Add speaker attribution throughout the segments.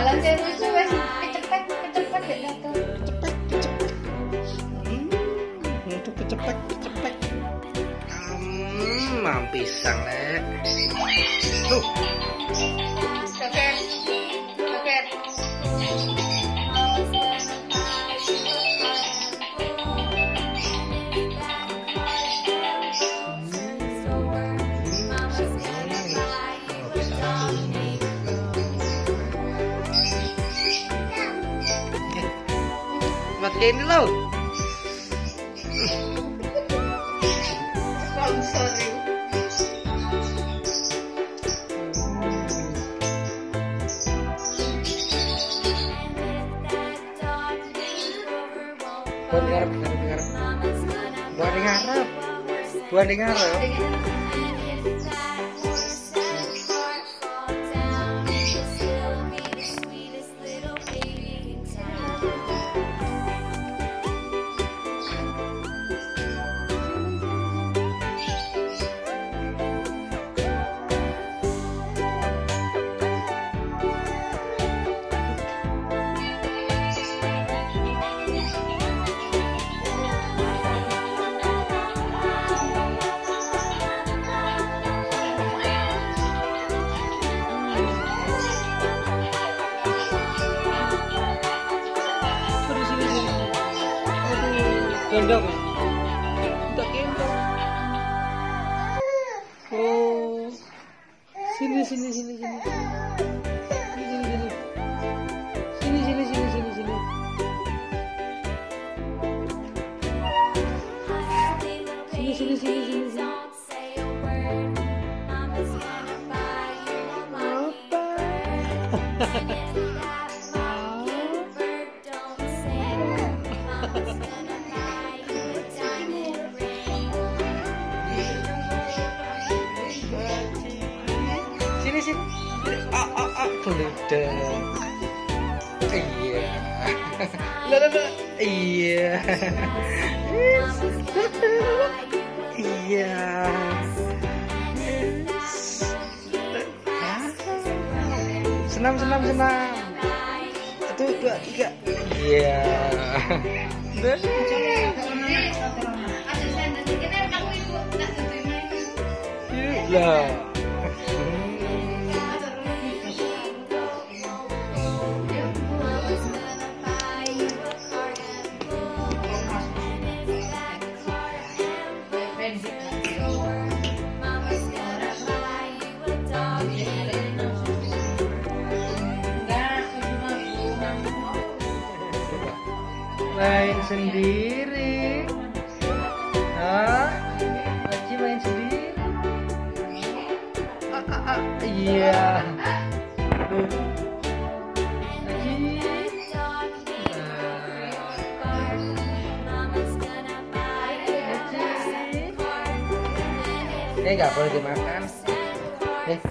Speaker 1: Jalan saya lucu wes kecepet dek datang.
Speaker 2: Untuk kecepet. Mam pisang lek. Tuh.
Speaker 1: Joget.
Speaker 2: Matiin dulu.
Speaker 1: Sorry.
Speaker 2: Buat dengar. Gendong. Tidak gendong. Oh. Sini. Sini. Iya. Iya. Iya. Senam. 1, 2, 3. Iya. Lah. Main sendiri. Aci main sendiri. Iya. Nggak boleh dimakan. Nggak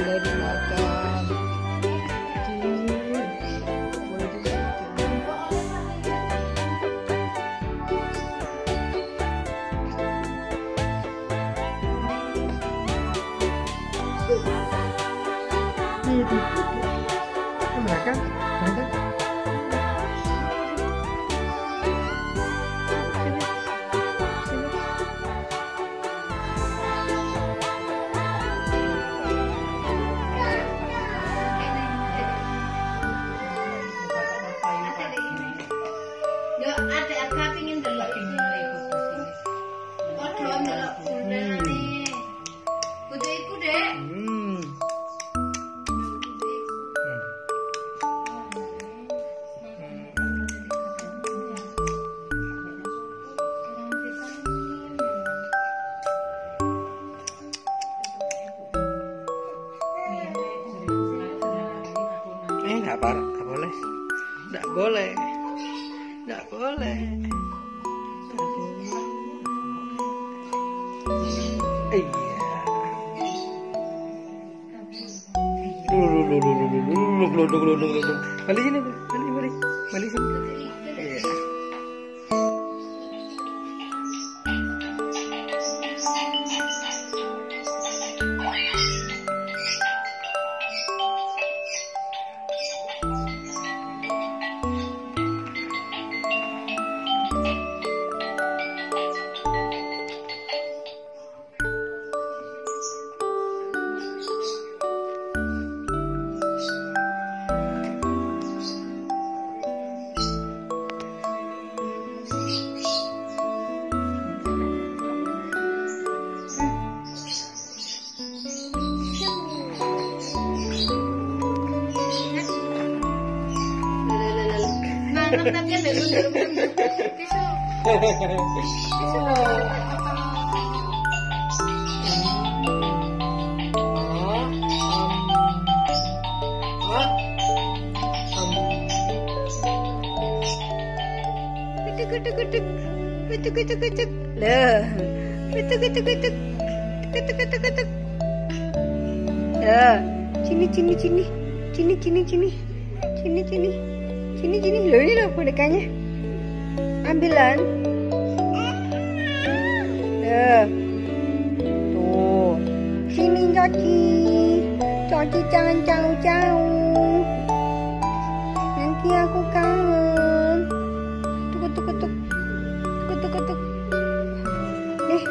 Speaker 2: boleh dimakan. Boleh dimakan. Makan. Nggak boleh. Nggak boleh. Iya. Balik sini, balik sini. Iya.
Speaker 1: Neneknya dari tisu.
Speaker 3: Kutuk. Lah. Kutuk. Ya, sini. Loh, ini loh bonekanya. Ambilan. Ya. Tuh. Sini Coci jangan jauh-jauh. Nanti aku kangen. Tuk. Nih.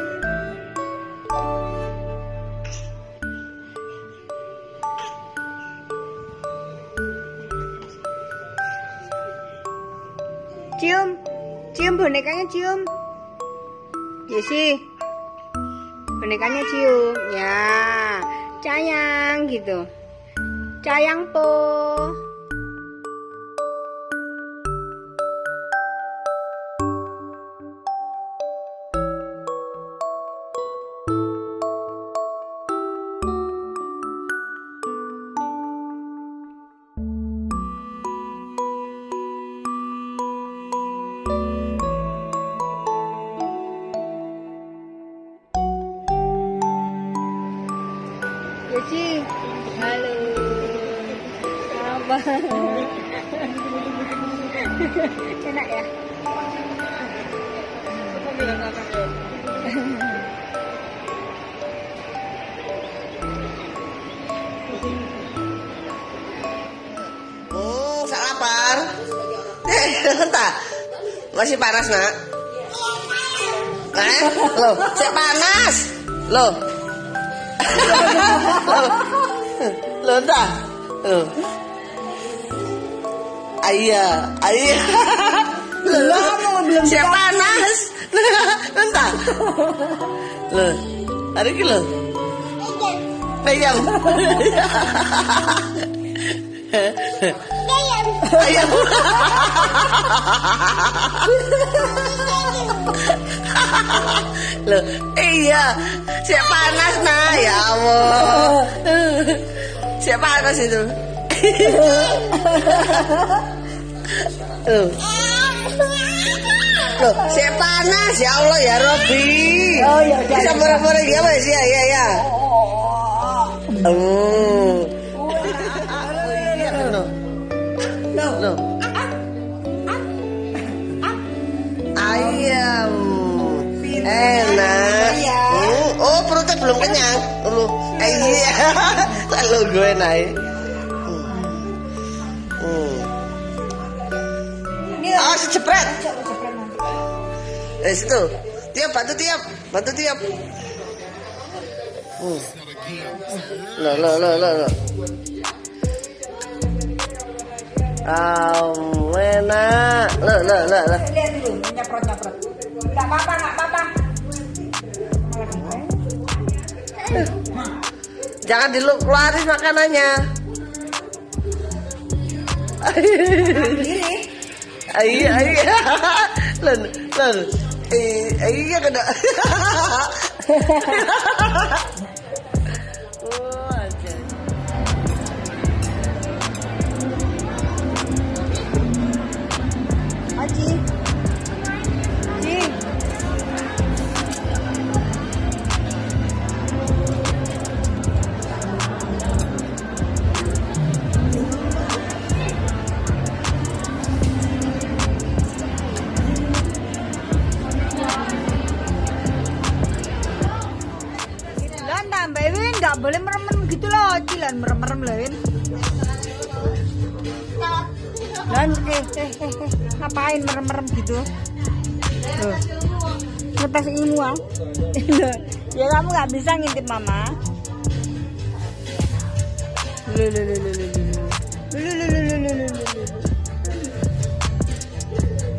Speaker 3: Cium bonekanya cium. Yesi. Bonekanya cium. Ya, sayang gitu. Sayang po. Yesi, halo. Apa? Enak ya? Kita bilang apa ya?
Speaker 4: Sak lapar. Entah. Masih panas, Nak? Loh, cek panas. Loh, entah. Ayah. Belum siap panas. Entah. Loh, ada ki loh. Ayam. Loh, iya, siap panas nah, ya Allah. Siap panas itu. Loh, siap panas ya Allah ya Robi.
Speaker 3: Oh ya,
Speaker 4: bisa murah-murah ya Mas ya. Oh. Loh. Ayam. Enak. Oh, perutnya belum kenyang. Iya. Lalu gue naik. Ah, cepret. Situ. Bantu tiap. Loh. Enak. Loh.
Speaker 3: Lihat dulu, nyaprot. Enggak apa-apa.
Speaker 4: Jangan dikeluarin makanannya. Iya. Len. Iya kena. Oh, aja.
Speaker 3: Haji. Mbak Win nggak boleh merem-merem gitu loh, Cilan merem-merem Win. Dan ngapain merem-merem gitu? Loh, ngetes ilmu ah. Ya kamu nggak bisa ngintip mama.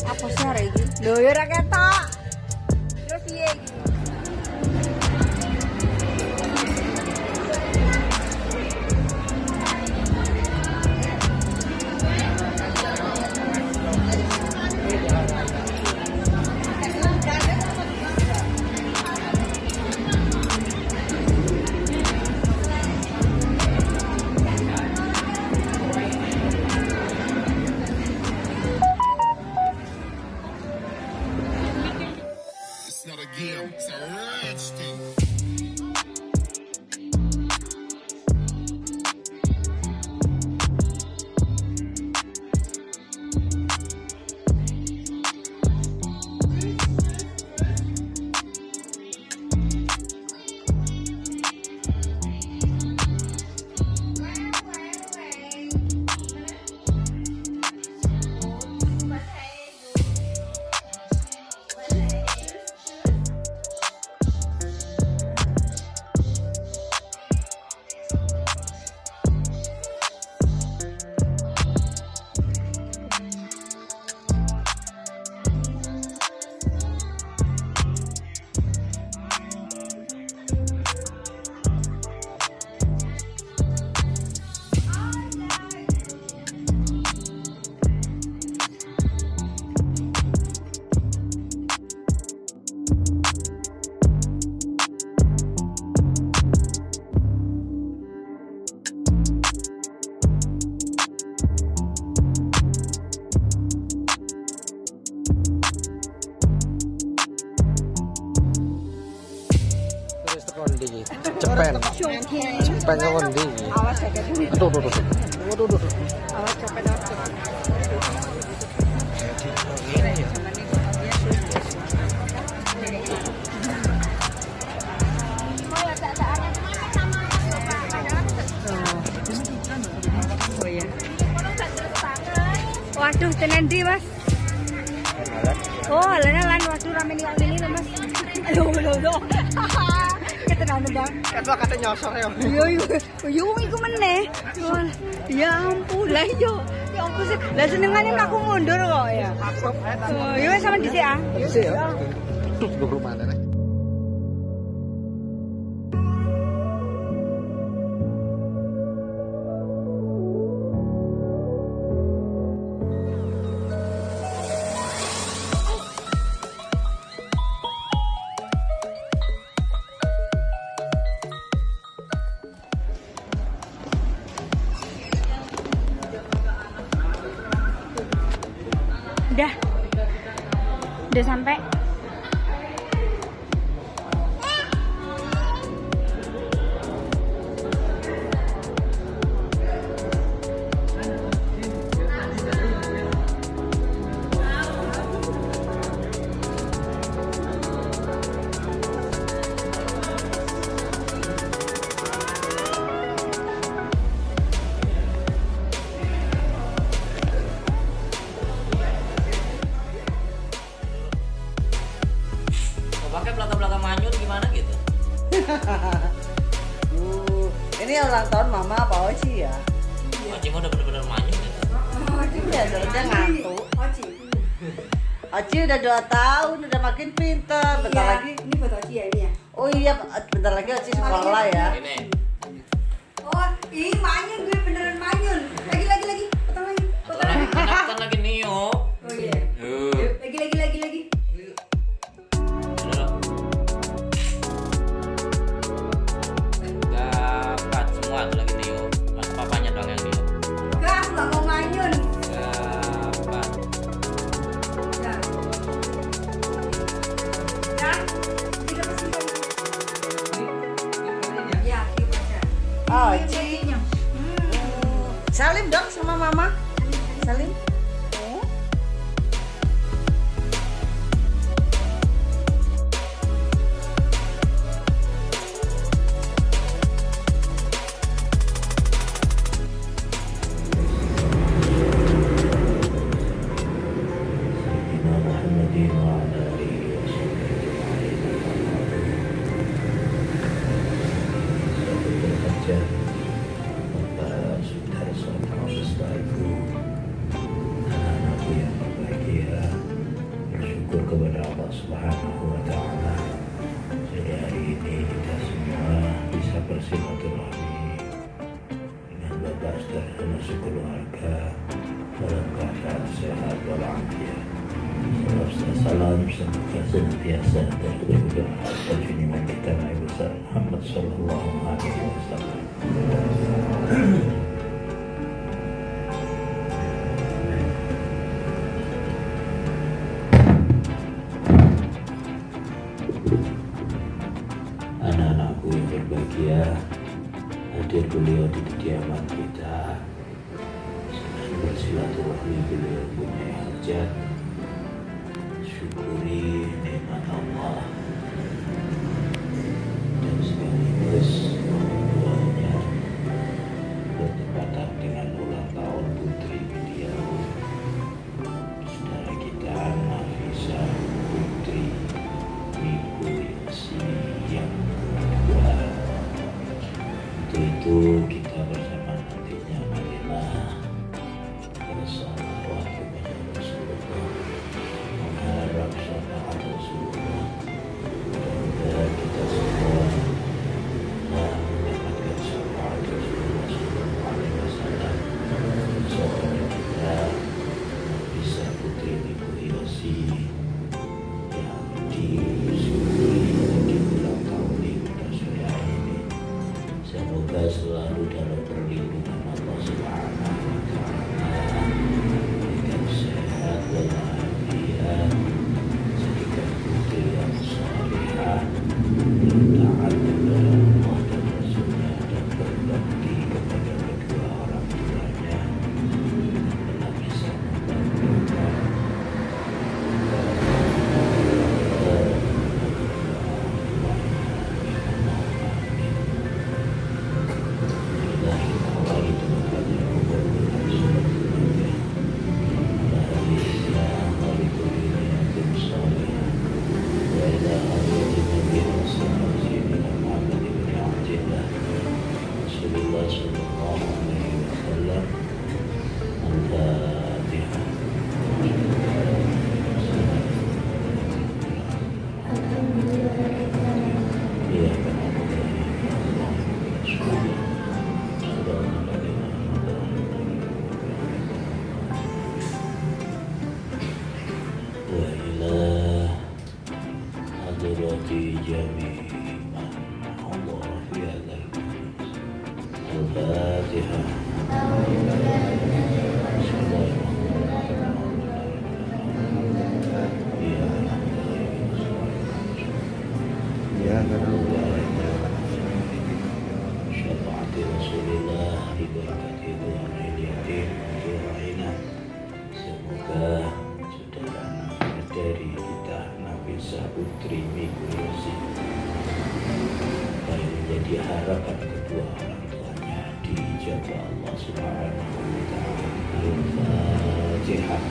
Speaker 3: Apa sih hari ini? Loh ya raketok. Terus piye?
Speaker 5: PM. It's a rich thing.
Speaker 2: Cepen ke kondi.
Speaker 3: Awas ya kayak
Speaker 2: Tuh.
Speaker 3: awas cepet Oh iya. Waduh, tenan di Mas. Oh, lan waduh rame ini Mas. Aduh. Ketenan Bang.
Speaker 2: Kan kata nyosor ya.
Speaker 3: Yo iku meneh. Ya ampun, lah yo. Ya ampun sih. Lah senengane aku mundur kok ya. Oh, yo sama dhisik ah.
Speaker 2: Dhisik ya. Tuh rumah mana.
Speaker 3: Udah sampai.
Speaker 6: Pakai belakang-belakang manyun gimana gitu?
Speaker 7: Ini ulang tahun Mama apa Oci ya?
Speaker 6: Oci mah udah bener-bener manyun gitu.
Speaker 7: Iya, dia ngantuk. Oci udah 2 tahun, udah makin pintar. Bentar lagi.
Speaker 3: Ini foto Oci ya ini ya.
Speaker 7: Oh iya, bentar lagi Oci sekolah ya.
Speaker 6: Ini.
Speaker 3: Oh, ini manyun gue beneran manyun. Lagi. Potong lagi.
Speaker 6: Kan lagi Nio.
Speaker 3: Oh iya. Lagi.
Speaker 6: Dapat semua tuh lagi Nio. Mas papanya dong yang Nio.
Speaker 3: Enggak, aku nggak mau manyun.
Speaker 6: Dapat.
Speaker 3: Ya. Tidak pasti. Ya, kita baca.
Speaker 7: Oci. Salim dong sama Mama. Salim.
Speaker 8: Bersyukur kepada Allah Subhanahu wa Ta'ala. Jadi hari ini kita semua bisa bersilaturahmi dengan bebas dari musuh keluarga dalam keadaan sehat walafiat. Salam semoga senantiasa terdoa dan junjungan kita Nabi besar Muhammad Sallallahu Alaihi Wasallam. beliau di kediaman kita, senang bersilaturahmi beliau punya hajat. Syukuri nikmat Allah dan sekaligus doanya bertepatan dengan ulang tahun putri beliau, saudara kita Nafisa Putri Minggu yang kedua. Untuk itu kita bersama nantinya marilah bersalawat kepada Rasulullah, mengharap syafaat Rasulullah, dan kita semua mendapatkan syafaat Rasulullah SAW. Saudara kita bisa Putri Minggu Yosi yang disyukuri di ulang tahun Ibu Sore ini, semoga selalu dalam perlindungan Allah Subhanahu wa Ta'ala, diberikan sehat walafiat, jadikan putri yang salihah, taat kepada Allah dan Rasulnya, dan berbakti kepada kedua orang tuanya, dan bisa membanggakan Putri Minggu Yosi yang menjadi harapan kedua orang tuanya dijabah Allah Subhanahu wa Ta'ala. Al-Fatihah.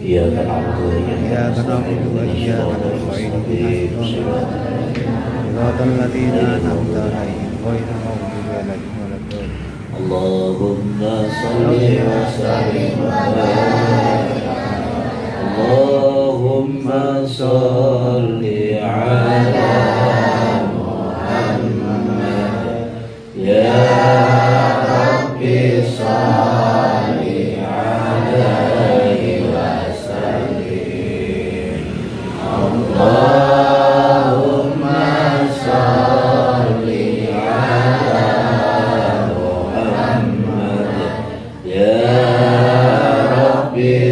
Speaker 8: Ya na'budu wa iyyaka nasta'in. Shiratal ladzina an'amta 'alaihim ghairil maghdubi 'alaihim waladdallin. Allahumma shalli wa sallim wa barik. Allahumma shalli 'ala Muhammad ya Rabbi shalli 'alaihi wa sallim. Allahumma shalli 'ala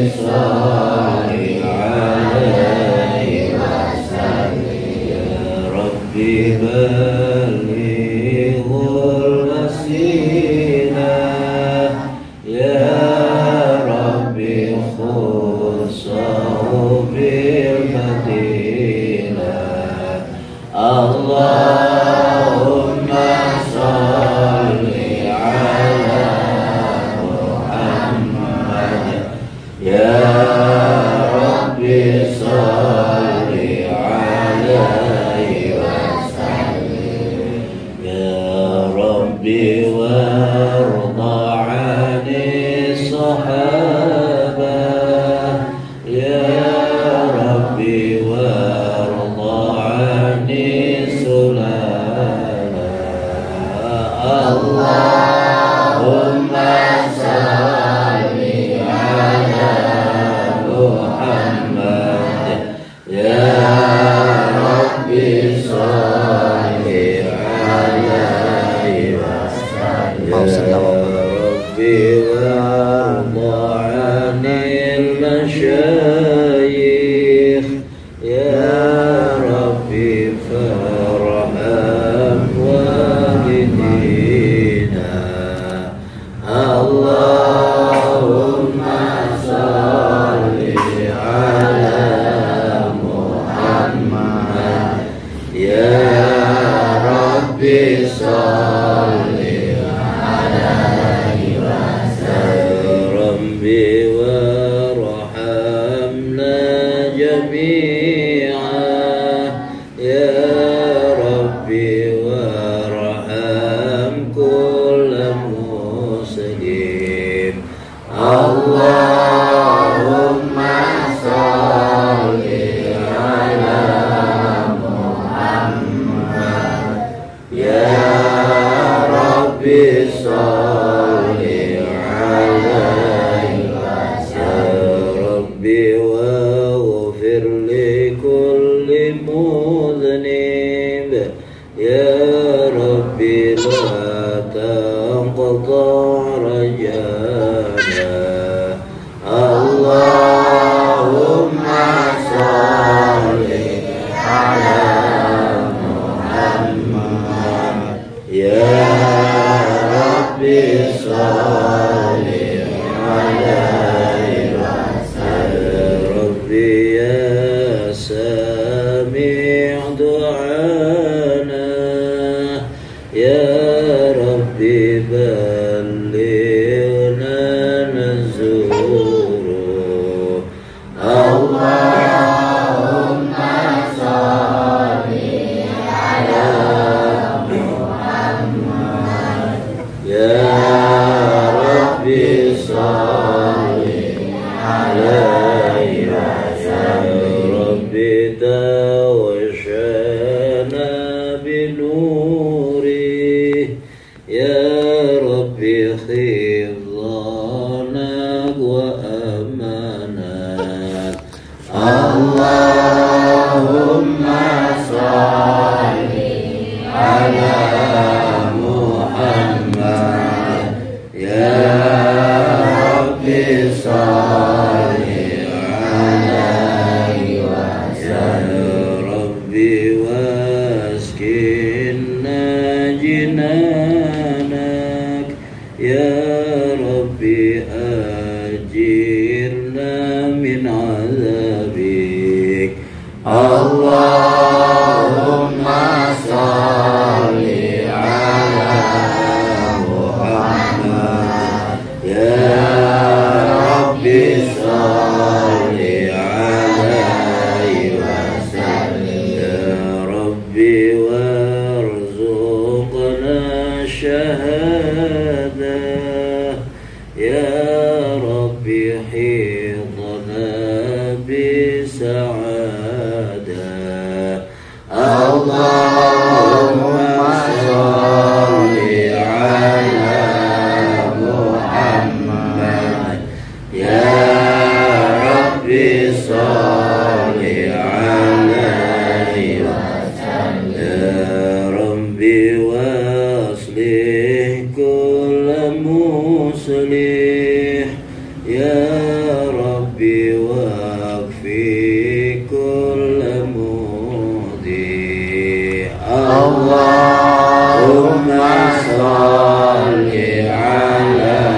Speaker 8: sholli alaihi wasallim. Ya Rabbi balighul wasilah, ya Rabbi khussahu bil fadilah. Allahumma sholli ala ya Rabbi sholli alaihi wasallim. Ya Rabbi warda 'ani sahabah, ya Rabbi warda 'ani sulalah. Allahumma sholli ala Muhammad ya Rabbi sholli alaihi wasallam. Ya Rabbi warda 'anil masyayikh Rabbi salli alaihi wasallam. Rabbi warhamna jami'an ya Rabbi warham kulla muslim. Allahumma salli ala Muhammad ya Rabbi salli alaihi wasallam. Rabbi waghfir li kulli mudhnib ya Rabbi la tanqata' rajana. Allahumma salli ala Muhammad ya Rabbi salli alaihi wasallam. Rabbi ya sami' du'ana ya Rabbi ballighna nazuru. Allahumma salli ala Muhammad ya Rabbi salli alaihi wasallam. Rabbi tawashana binuri ya Rabbi khidhana wa amanat. Allahumma salli ala Muhammad ya Rabbi salli alaihi wasallam. Rabbi waskinna jinanak ya Rabbi ajirna min azabik. Allahumma salli ala Muhammad ya Rabbi salli alaihi wasallam. Ya Rabbi warzuqna shahadah ya Rabbi hidna bisa'adah. Allahumma salli ala Muhammad ya Rabbi salli alaihi wasallam. Ya Rabbi waslih kulla muslih ya Rabbi wakfi kulla mudi. Allahumma salli ala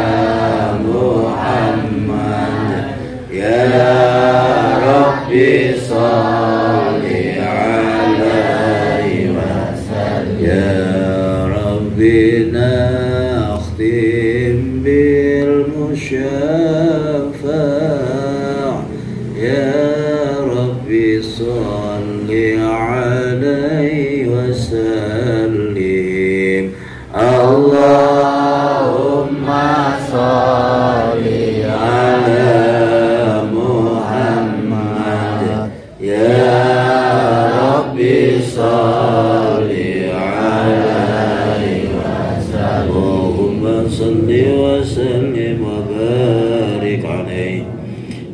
Speaker 8: Muhammad ya Rabbi salli alaihi wasallam. Ya Rabbi nakhtim bil musyafa' ya Rabbi salli alaihi wasallim. Allahumma salli ala Muhammad ya Rabbi salli alaihi wasallam. Allahumma salli wa sallim wa barik alaihi.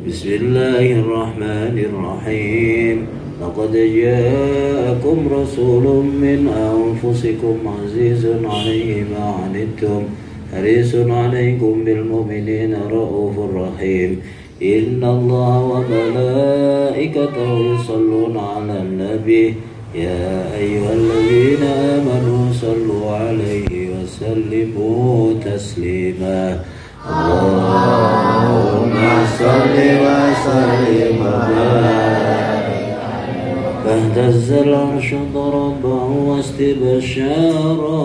Speaker 8: Bismillahirrahmanirrahim. Laqad ja'akum rasulun min anfusikum azizun 'alaihi ma 'anittum harisun 'alaikum bil mu'minina raufur rahim. Innallaha wa malaikatahu yusalluna 'alan nabi ya ayyuhalladzina amanu sallu 'alaihi wa sallimu taslima. Allahumma salli wa sallim wa barik فاهتز العرش ضربا واستبشارا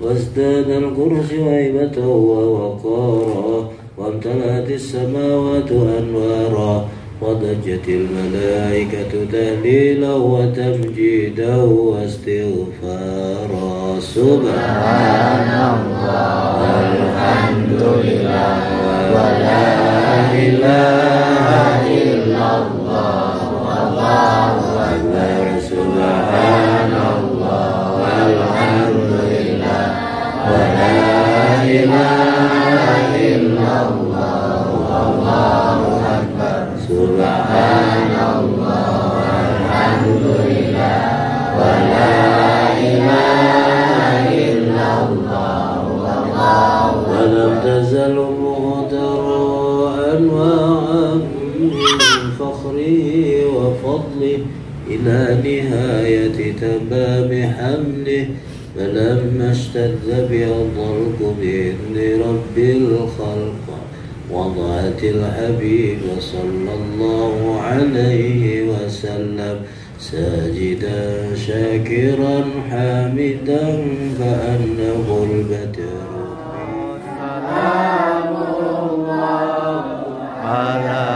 Speaker 8: وازداد الكرسي هيبة ووقارا وامتلأت السماوات أنوارا وضجت الملائكة تهليلا وتمجيدا واستغفارا سبحان الله والحمد لله ولا إله إلا الله والله أكبر سبحان الله والحمد لله ولا إله إلا الله والله أكبر سبحان الله والحمد لله ولا إله إلا الله والله ولم تزل مغتراء وعم من فخره وفضله إلى نهاية تمام حمله فلما اشتد بيض بإذن رب الخلق وضعت الحبيب صلى الله عليه وسلم ساجدا شاكرا حامدا كأنه البدر سلام الله على